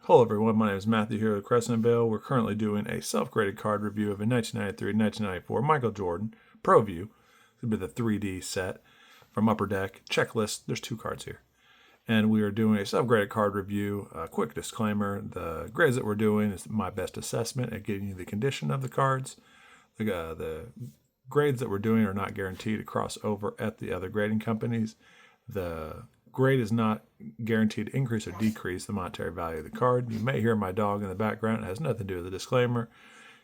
Hello everyone, my name is Matthew here with Crescent Vale. We're currently doing a self-graded card review of a 1993-1994 Michael Jordan Pro View. It's going to be the 3D set from Upper Deck. Checklist, there's 2 cards here. And we are doing a self-graded card review. A quick disclaimer, the grades that we're doing is my best assessment at getting you the condition of the cards. The grades that we're doing are not guaranteed to cross over at the other grading companies. The grade is not guaranteed to increase or decrease the monetary value of the card. You may hear my dog in the background. It has nothing to do with the disclaimer.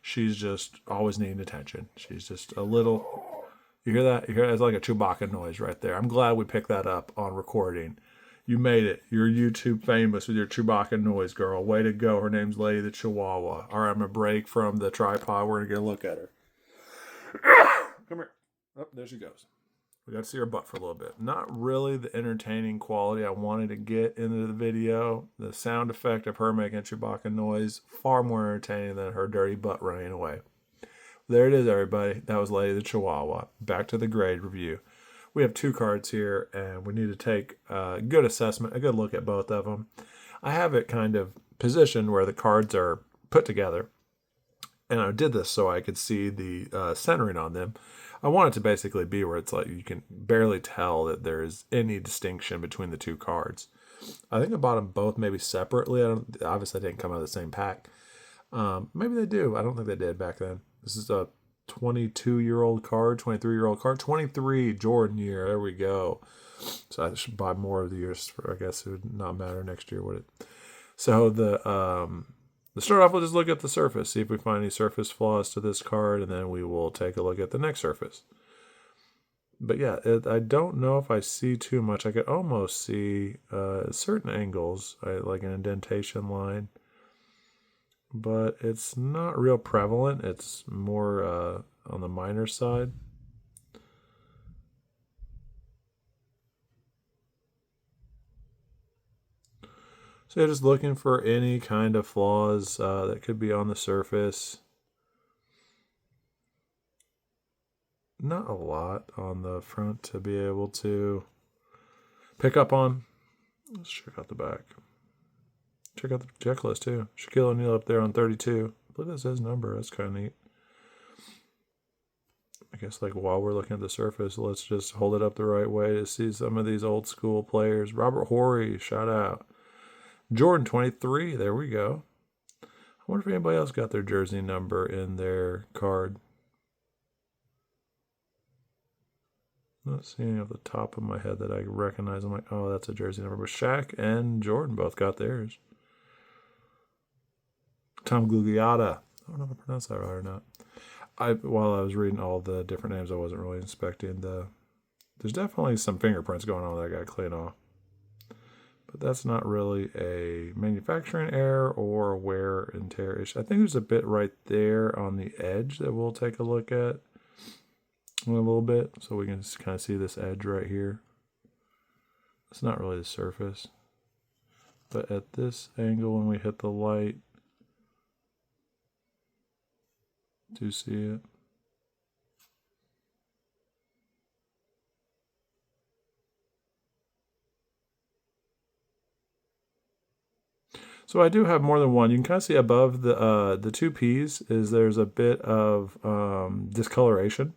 She's just always needing attention. She's just a little... You hear that? You hear that? It's like a Chewbacca noise right there. I'm glad we picked that up on recording. You made it. You're YouTube famous with your Chewbacca noise, girl. Way to go. Her name's Lady the Chihuahua. All right, I'm going to break from the tripod. We're going to get a look at her. Come here. Oh, there she goes. We got to see her butt for a little bit. Not really the entertaining quality I wanted to get into the video. The sound effect of her making a Chewbacca noise, far more entertaining than her dirty butt running away. There it is, everybody. That was Lady the Chihuahua. Back to the grade review. We have 2 cards here, and we need to take a good assessment, a good look at both of them. I have it kind of positioned where the cards are put together, and I did this so I could see the centering on them. I want it to basically be where it's like you can barely tell that there's any distinction between the 2 cards. I think I bought them both maybe separately. Obviously, they didn't come out of the same pack. Maybe they do. I don't think they did back then. This is a 22-year-old card, 23-year-old card, 23 Jordan year. There we go. So I should buy more of the years. I guess it would not matter next year, would it? So let's start off, we'll just look at the surface, see if we find any surface flaws to this card, and then we will take a look at the next surface. But yeah, I don't know if I see too much. I could almost see certain angles, like an indentation line, but it's not real prevalent. It's more on the minor side. So just looking for any kind of flaws that could be on the surface. Not a lot on the front to be able to pick up on. Let's check out the back. Check out the checklist too. Shaquille O'Neal up there on 32. I believe that's his number. That's kind of neat. I guess like while we're looking at the surface, let's just hold it up the right way to see some of these old school players. Robert Horry, shout out. Jordan 23, there we go. I wonder if anybody else got their jersey number in their card. Not seeing off the top of my head that I recognize. I'm like, oh, that's a jersey number. But Shaq and Jordan both got theirs. Tom Gugliotta. I don't know if I pronounced that right or not. While I was reading all the different names, I wasn't really inspecting there's definitely some fingerprints going on that I got to clean off. But that's not really a manufacturing error or wear and tear issue. I think there's a bit right there on the edge that we'll take a look at in a little bit. So we can just kind of see this edge right here. It's not really the surface. But at this angle, when we hit the light, do see it. So I do have more than one. You can kind of see above the 2 P's is there's a bit of discoloration.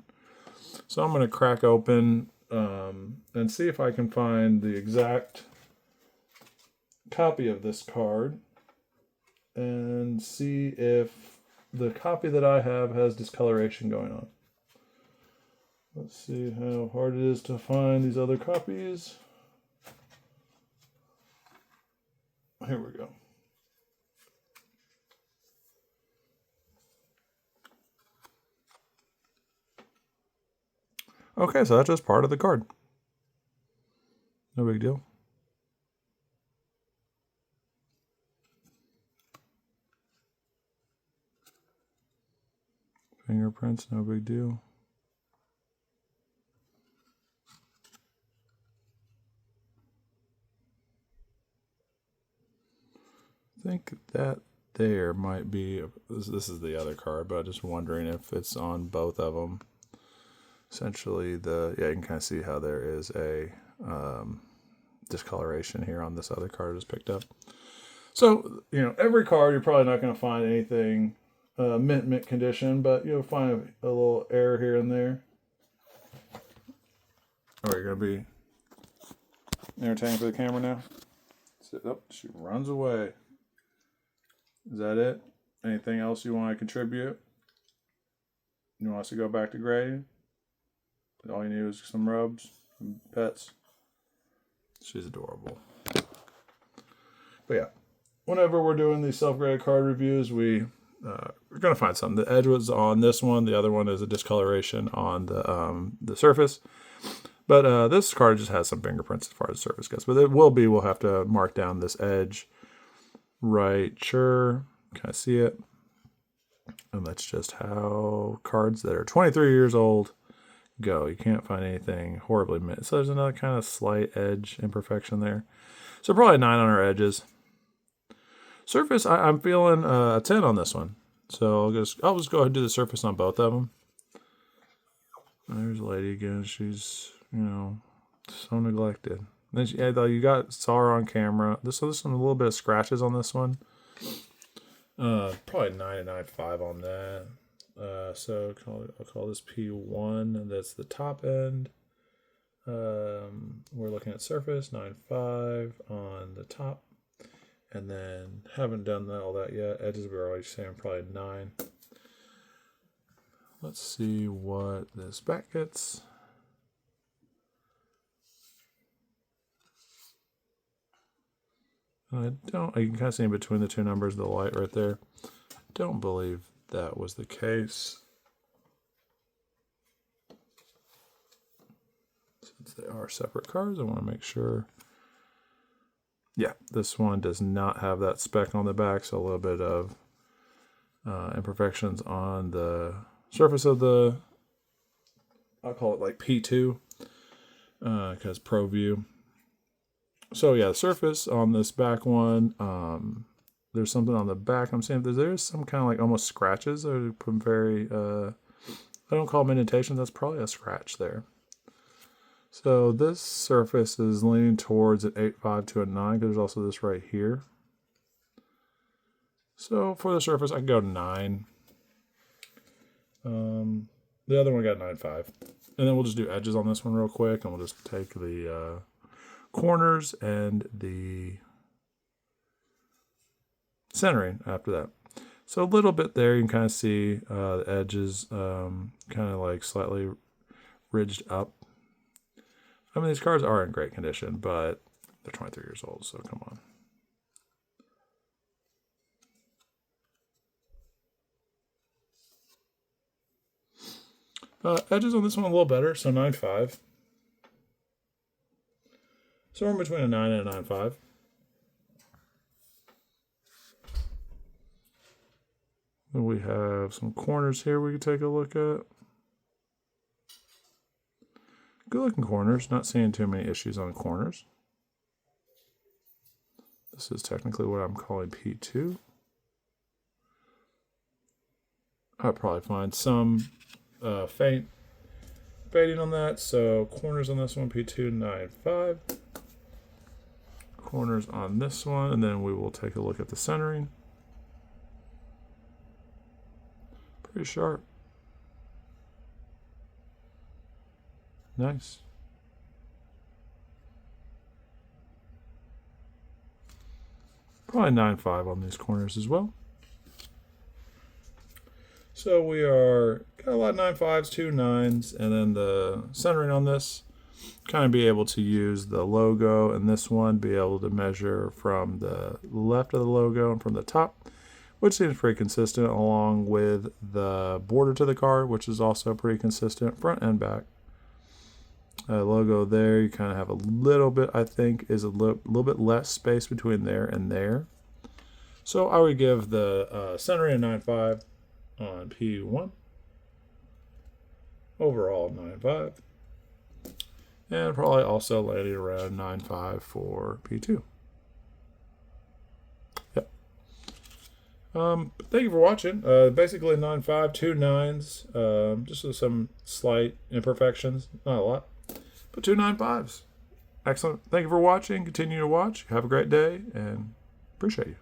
So I'm going to crack open and see if I can find the exact copy of this card and see if the copy that I have has discoloration going on. Let's see how hard it is to find these other copies. Here we go. Okay, so that's just part of the card. No big deal. Fingerprints, no big deal. I think that there might be, this is the other card, but I'm just wondering if it's on both of them. Essentially, you can kind of see how there is a discoloration here on this other card I just picked up. So, every card, you're probably not going to find anything mint condition, but you'll find a little error here and there. Or you're going to be entertaining for the camera now. Oh, she runs away. Is that it? Anything else you want to contribute? You want us to go back to grading? All you need is some rubs, some pets. She's adorable. But yeah, whenever we're doing these self-graded card reviews, we're going to find something. The edge was on this one. The other one is a discoloration on the surface. But this card just has some fingerprints as far as the surface goes. But we'll have to mark down this edge right. Sure. Can I see it? And that's just how cards that are 23 years old go. You can't find anything horribly mint. So there's another kind of slight edge imperfection there. So probably 9 on our edges. Surface, I'm feeling a 10 on this one. So I'll just go ahead and do the surface on both of them. There's a lady again. She's, so neglected. Then you saw her on camera. This one, a little bit of scratches on this one. Probably 9 and 9.5 on that. So I'll call this P1. That's the top end. We're looking at surface 9.5 on the top, and then haven't done all that yet. Edges we're already saying probably 9. Let's see what this back gets. You can kind of see in between the two numbers the light right there. Don't believe that was the case. Since they are separate cards, I want to make sure. Yeah, this one does not have that speck on the back, so a little bit of imperfections on the surface of the, I'll call it like P2, because ProView. So yeah, the surface on this back one, there's something on the back. I'm saying there's some kind of like almost scratches. They're very, I don't call them indentations. That's probably a scratch there. So this surface is leaning towards an 8.5 to a 9, because there's also this right here. So for the surface, I can go 9. The other one got 9.5. And then we'll just do edges on this one real quick, and we'll just take the corners and the centering after that. So a little bit there, you can kind of see the edges kind of like slightly ridged up. I mean, these cards are in great condition, but they're 23 years old, so come on. Edges on this one a little better, so 9.5. So we're in between a 9 and a 9.5. Then we have some corners here we can take a look at. Good looking corners, not seeing too many issues on the corners. This is technically what I'm calling P2. I'll probably find some faint fading on that. So corners on this one, P2, 9.5. Corners on this one, and then we will take a look at the centering. Pretty sharp. Nice. Probably 9.5 on these corners as well. So we got a lot of 9.5s, 2 9s, and then the centering on this, kind of be able to use the logo and this one, be able to measure from the left of the logo and from the top, which seems pretty consistent, along with the border to the card, which is also pretty consistent front and back. Logo there, you kind of have a little bit, I think, is a little bit less space between there and there. So I would give the centering a 9.5 on P1. Overall 9.5. And probably also landing around 9.5 for P2. Yep. Thank you for watching. Basically 9.5, 2 9s, just with some slight imperfections, not a lot, but 2 9.5s. Excellent. Thank you for watching. Continue to watch. Have a great day, and appreciate you.